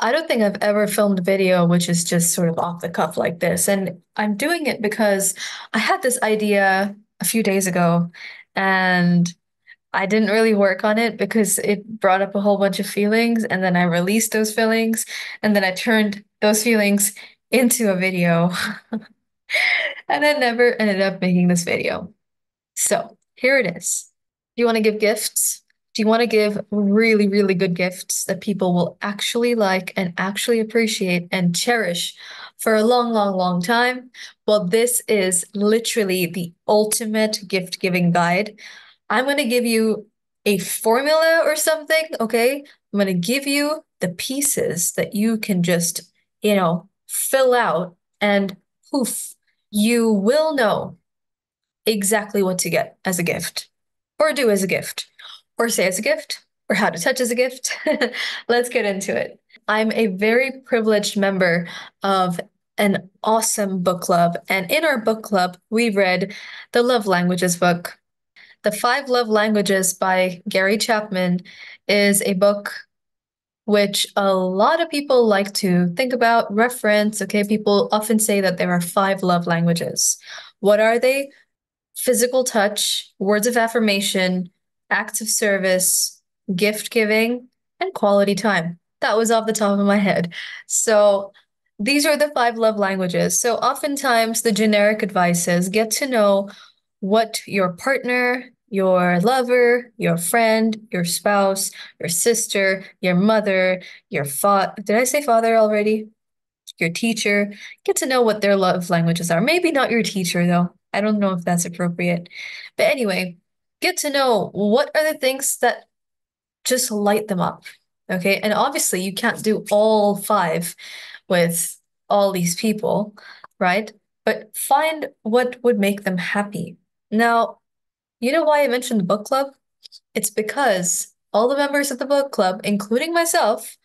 I don't think I've ever filmed a video which is just sort of off the cuff like this. And I'm doing it because I had this idea a few days ago and I didn't really work on it because it brought up a whole bunch of feelings. And then I released those feelings and then I turned those feelings into a video. And I never ended up making this video. So here it is. Do you want to give gifts? Do you want to give really, really good gifts that people will actually like and actually appreciate and cherish for a long, long, long time? Well, this is literally the ultimate gift giving guide. I'm going to give you a formula or something, okay? I'm going to give you the pieces that you can just, fill out and poof, you will know exactly what to get as a gift, or do as a gift, or say as a gift, or how to touch as a gift. Let's get into it. I'm a very privileged member of an awesome book club, and in our book club, we read the Love Languages book. The Five Love Languages by Gary Chapman is a book which a lot of people like to think about, reference. Okay, people often say that there are five love languages. What are they? Physical touch, words of affirmation, acts of service, gift giving, and quality time. That was off the top of my head. So these are the five love languages. So oftentimes the generic advice is get to know what your partner, your lover, your friend, your spouse, your sister, your mother, your father. Did I say father already? Your teacher, get to know what their love languages are. Maybe not your teacher, though. I don't know if that's appropriate. But anyway, get to know what are the things that just light them up. Okay. And obviously, you can't do all five with all these people, right? But find what would make them happy. Now, you know why I mentioned the book club? It's because all the members of the book club, including myself,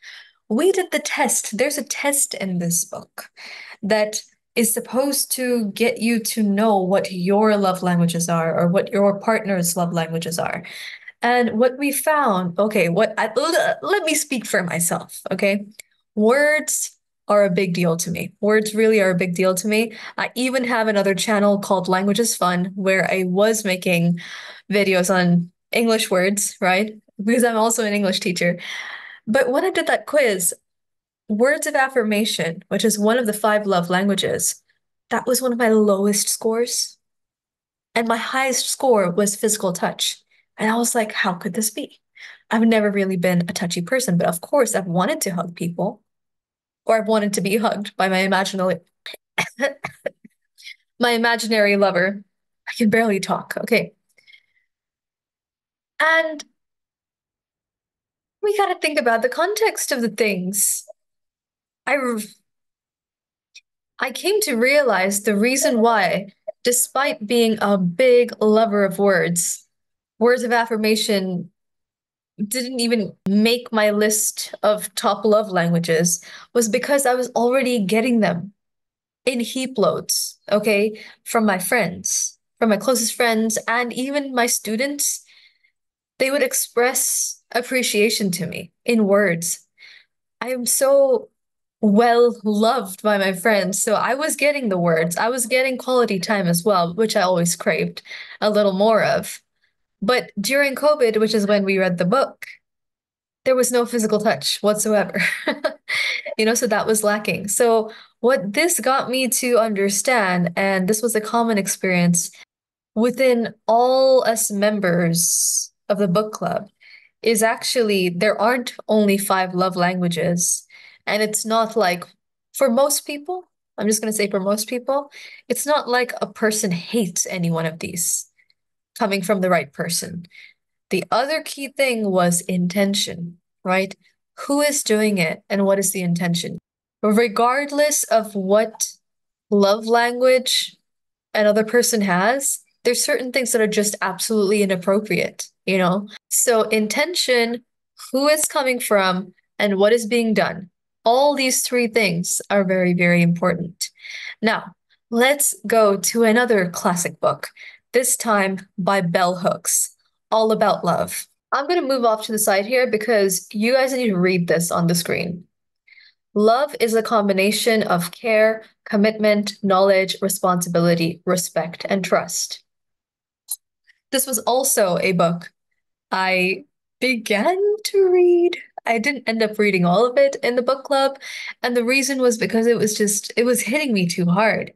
we did the test. There's a test in this book that is supposed to get you to know what your love languages are or what your partner's love languages are. And what we found, okay, let me speak for myself, okay? Words are a big deal to me. Words really are a big deal to me. I even have another channel called Language is Fun where I was making videos on English words, right? Because I'm also an English teacher. But when I did that quiz, words of affirmation, which is one of the five love languages, that was one of my lowest scores. And my highest score was physical touch. And I was like, how could this be? I've never really been a touchy person, but of course I've wanted to hug people, or I've wanted to be hugged by my imaginary lover. I can barely talk. Okay. And we got to think about the context of the things. I I came to realize the reason why, despite being a big lover of words, words of affirmation didn't even make my list of top love languages, was because I was already getting them in heap loads, okay, from my friends, from my closest friends, and even my students. They would express appreciation to me in words. I am so well loved by my friends. So I was getting the words. I was getting quality time as well, which I always craved a little more of. But during COVID, which is when we read the book, there was no physical touch whatsoever. So that was lacking. So what this got me to understand, and this was a common experience within all us members of the book club, is actually there aren't only five love languages. And it's not like for most people, I'm just going to say for most people, it's not like a person hates any one of these coming from the right person. The other key thing was intention, right? Who is doing it and what is the intention? Regardless of what love language another person has, there's certain things that are just absolutely inappropriate. So intention, who it's coming from, and what is being done. All these three things are very, very important. Now, let's go to another classic book, this time by Bell Hooks, All About Love. I'm going to move off to the side here because you guys need to read this on the screen. Love is a combination of care, commitment, knowledge, responsibility, respect, and trust. This was also a book I began to read. I didn't end up reading all of it in the book club. And the reason was because it was hitting me too hard.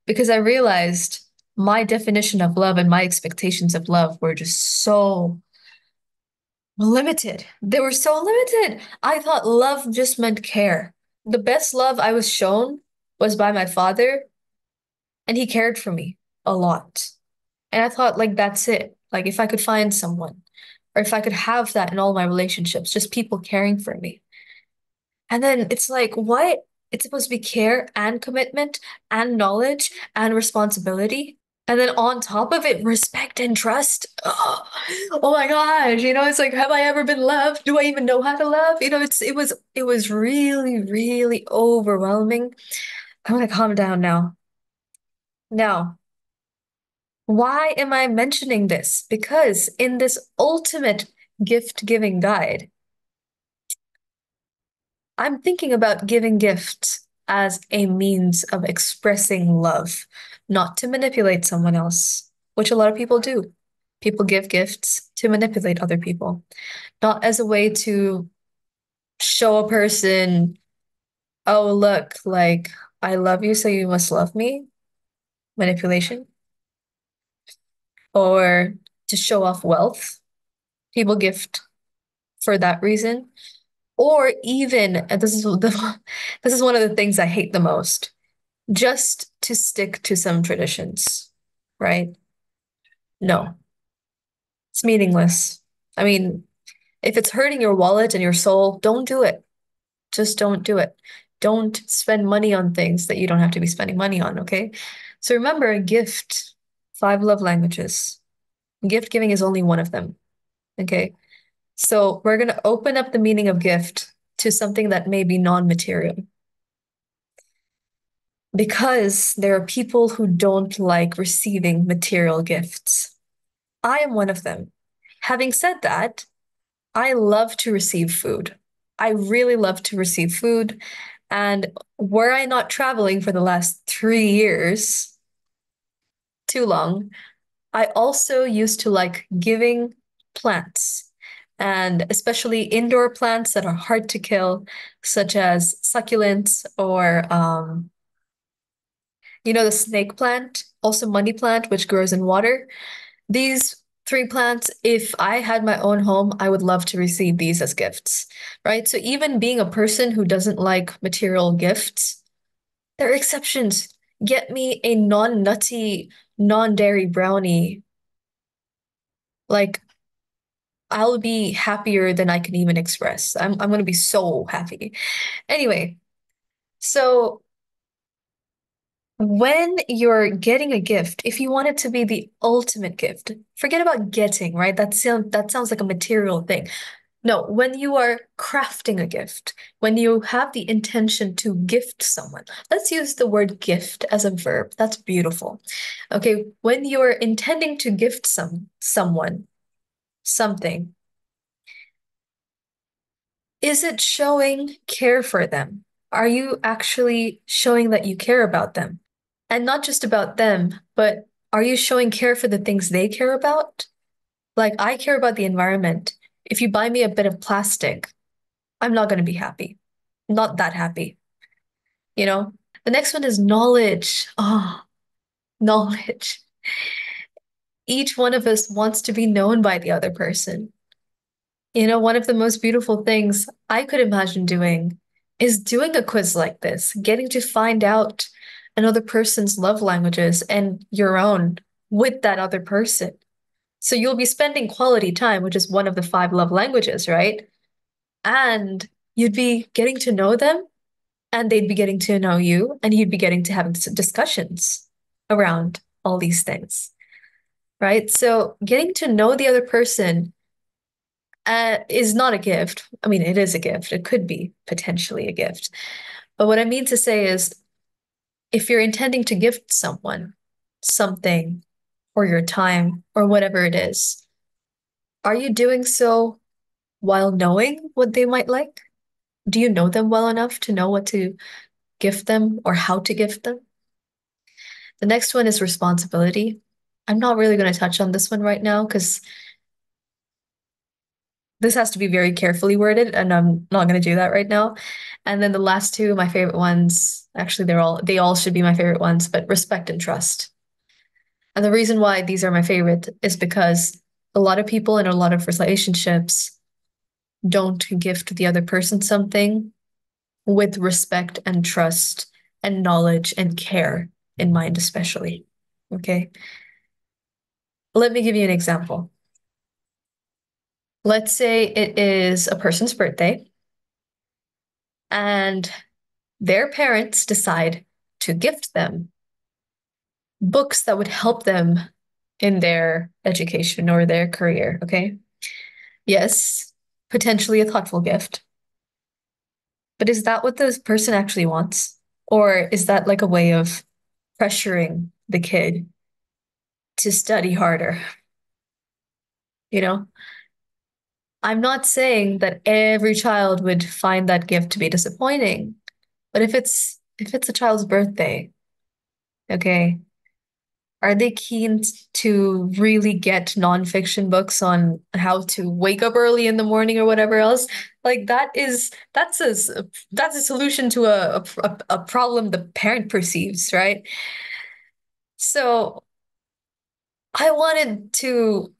Because I realized my definition of love and my expectations of love were just so limited. They were so limited. I thought love just meant care. The best love I was shown was by my father, and he cared for me a lot. And I thought, like, that's it. Like, if I could find someone, or if I could have that in all my relationships, just people caring for me. And then it's like, what? It's supposed to be care and commitment and knowledge and responsibility. And then on top of it, respect and trust. Oh my gosh, it's like, have I ever been loved? Do I even know how to love? It was really, really overwhelming. I'm gonna calm down now. Now, why am I mentioning this? Because in this ultimate gift giving guide, I'm thinking about giving gifts as a means of expressing love, not to manipulate someone else, which a lot of people do. People give gifts to manipulate other people, not as a way to show a person, oh, look, like, I love you, so you must love me, manipulation, or to show off wealth. People gift for that reason. Or even, and this is one of the things I hate the most, just to stick to some traditions, right? No, it's meaningless. I mean, if it's hurting your wallet and your soul, don't do it. Just don't do it. Don't spend money on things that you don't have to be spending money on, okay? So remember, a gift, five love languages. Gift giving is only one of them, okay? So we're going to open up the meaning of gift to something that may be non-material. Because there are people who don't like receiving material gifts. I am one of them. Having said that, I love to receive food. I really love to receive food. And were I not traveling for the last 3 years, too long, I also used to like giving plants, and especially indoor plants that are hard to kill, such as succulents or the snake plant, also money plant, which grows in water. These three plants, if I had my own home, I would love to receive these as gifts, right? So even being a person who doesn't like material gifts, there are exceptions. Get me a non-nutty, non-dairy brownie. Like, I'll be happier than I can even express. I'm gonna be so happy. Anyway, so when you're getting a gift, if you want it to be the ultimate gift, forget about getting, right? That sounds like a material thing. No, when you are crafting a gift, when you have the intention to gift someone, let's use the word gift as a verb. That's beautiful. Okay, when you're intending to gift someone something, is it showing care for them? Are you actually showing that you care about them? And not just about them, but are you showing care for the things they care about? Like, I care about the environment. If you buy me a bit of plastic, I'm not going to be happy. Not that happy, you know? The next one is knowledge. Oh, knowledge. Each one of us wants to be known by the other person. One of the most beautiful things I could imagine doing is doing a quiz like this, getting to find out another person's love languages and your own with that other person. So you'll be spending quality time, which is one of the five love languages, right? And you'd be getting to know them, and they'd be getting to know you, and you'd be getting to have discussions around all these things, right? So getting to know the other person is not a gift. I mean, it is a gift. It could be potentially a gift. But what I mean to say is, if you're intending to gift someone something or your time or whatever it is, are you doing so while knowing what they might like? Do you know them well enough to know what to gift them or how to gift them? The next one is responsibility. I'm not really going to touch on this one right now because this has to be very carefully worded, and I'm not going to do that right now. And then the last two, my favorite ones, actually they all should be my favorite ones, but respect and trust. And the reason why these are my favorite is because a lot of people in a lot of relationships don't gift the other person something with respect and trust and knowledge and care in mind, especially. Okay. Let me give you an example. Let's say it is a person's birthday and their parents decide to gift them books that would help them in their education or their career. Okay. Yes, potentially a thoughtful gift. But is that what this person actually wants? Or is that like a way of pressuring the kid to study harder? You know, I'm not saying that every child would find that gift to be disappointing, but if it's a child's birthday, okay, are they keen to really get nonfiction books on how to wake up early in the morning or whatever else? Like that's a solution to a problem the parent perceives, right? So I wanted to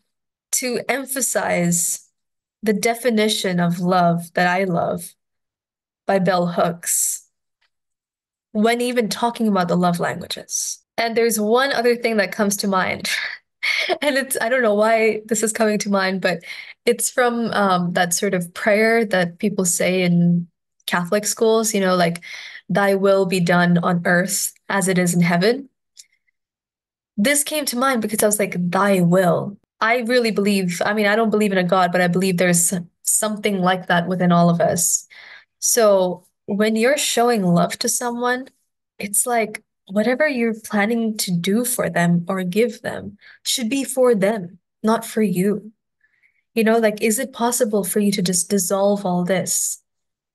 emphasize the definition of love that I love by Bell Hooks when even talking about the love languages. And there's one other thing that comes to mind. And I don't know why this is coming to mind, but it's from that sort of prayer that people say in Catholic schools, like, thy will be done on earth as it is in heaven. This came to mind because I was like, thy will. I really believe, I mean, I don't believe in a God, but I believe there's something like that within all of us. So when you're showing love to someone, it's like whatever you're planning to do for them or give them should be for them, not for you. Like, is it possible for you to just dissolve all this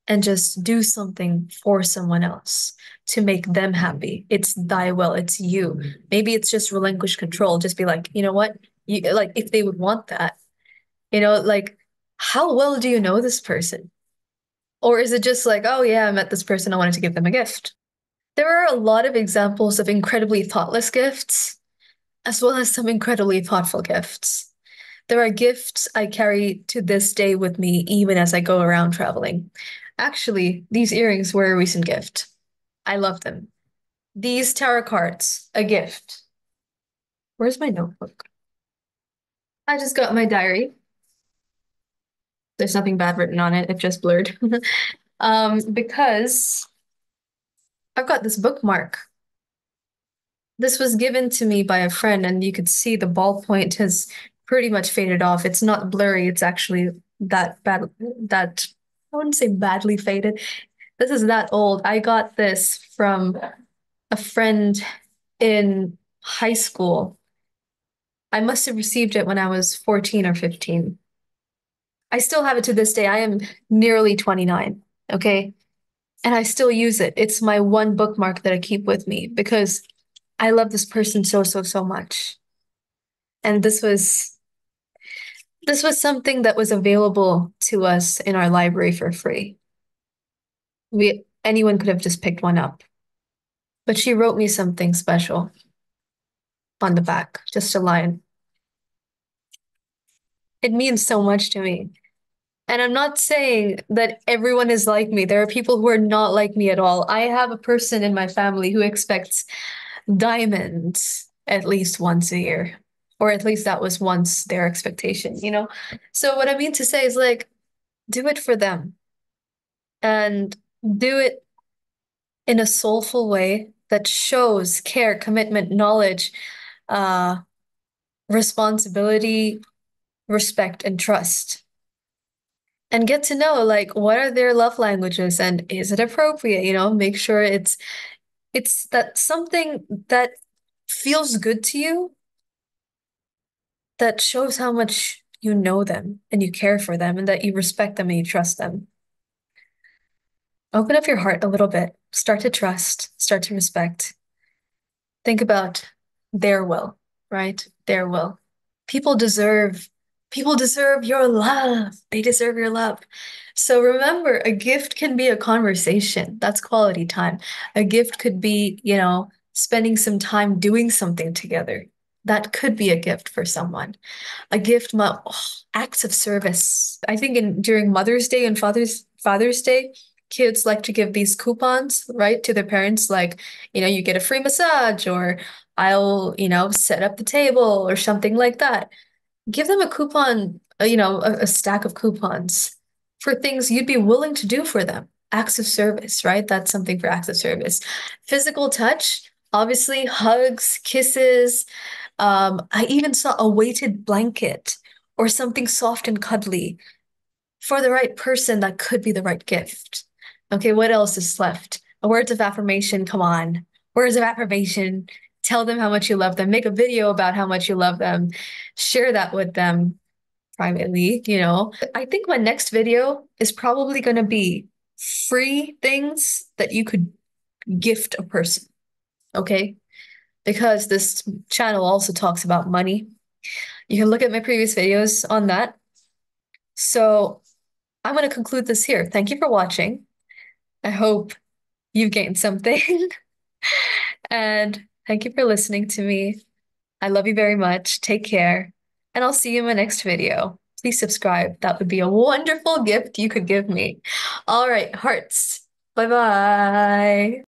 and just do something for someone else to make them happy? It's thy will, it's you. Maybe it's just relinquish control. Just be like, you know what? Like, if they would want that, like, how well do you know this person? Or is it just like, oh yeah, I met this person, I wanted to give them a gift? There are a lot of examples of incredibly thoughtless gifts, as well as some incredibly thoughtful gifts. There are gifts I carry to this day with me, even as I go around traveling. Actually, these earrings were a recent gift. I love them. These tarot cards, a gift. Where's my notebook? I just got my diary. There's nothing bad written on it, it just blurred. Because I've got this bookmark. This was given to me by a friend, and you could see the ballpoint has pretty much faded off. It's not blurry, it's actually that bad, that I wouldn't say badly faded. This is that old. I got this from a friend in high school. I must have received it when I was 14 or 15. I still have it to this day. I am nearly 29, okay? And I still use it. It's my one bookmark that I keep with me because I love this person so, so, so much. And this was something that was available to us in our library for free. Anyone could have just picked one up. But she wrote me something special on the back, just a line. It means so much to me. And I'm not saying that everyone is like me. There are people who are not like me at all. I have a person in my family who expects diamonds at least once a year, or at least that was once their expectation? So what I mean to say is, like, do it for them and do it in a soulful way that shows care, commitment, knowledge, uh, responsibility, respect, and trust. And get to know, like, what are their love languages and is it appropriate? Make sure it's that something that feels good to you, that shows how much you know them and you care for them and that you respect them and you trust them. Open up your heart a little bit. Start to trust, start to respect. Think about their will, right? Their will. People deserve, people deserve your love. They deserve your love. So remember, a gift can be a conversation. That's quality time. A gift could be, spending some time doing something together. That could be a gift for someone. A gift, acts of service. I think during Mother's Day and Father's Day, kids like to give these coupons, right, to their parents, like, you get a free massage, or I'll, set up the table or something like that. Give them a coupon, a stack of coupons for things you'd be willing to do for them. Acts of service, right? That's something for acts of service. Physical touch, obviously, hugs, kisses. I even saw a weighted blanket or something soft and cuddly. For the right person, that could be the right gift. Okay, what else is left? Words of affirmation, come on. Words of affirmation. Tell them how much you love them. Make a video about how much you love them. Share that with them privately. I think my next video is probably going to be free things that you could gift a person, okay? Because this channel also talks about money. You can look at my previous videos on that. So I'm going to conclude this here. Thank you for watching. I hope you've gained something. And thank you for listening to me. I love you very much. Take care. And I'll see you in my next video. Please subscribe. That would be a wonderful gift you could give me. All right, hearts. Bye bye.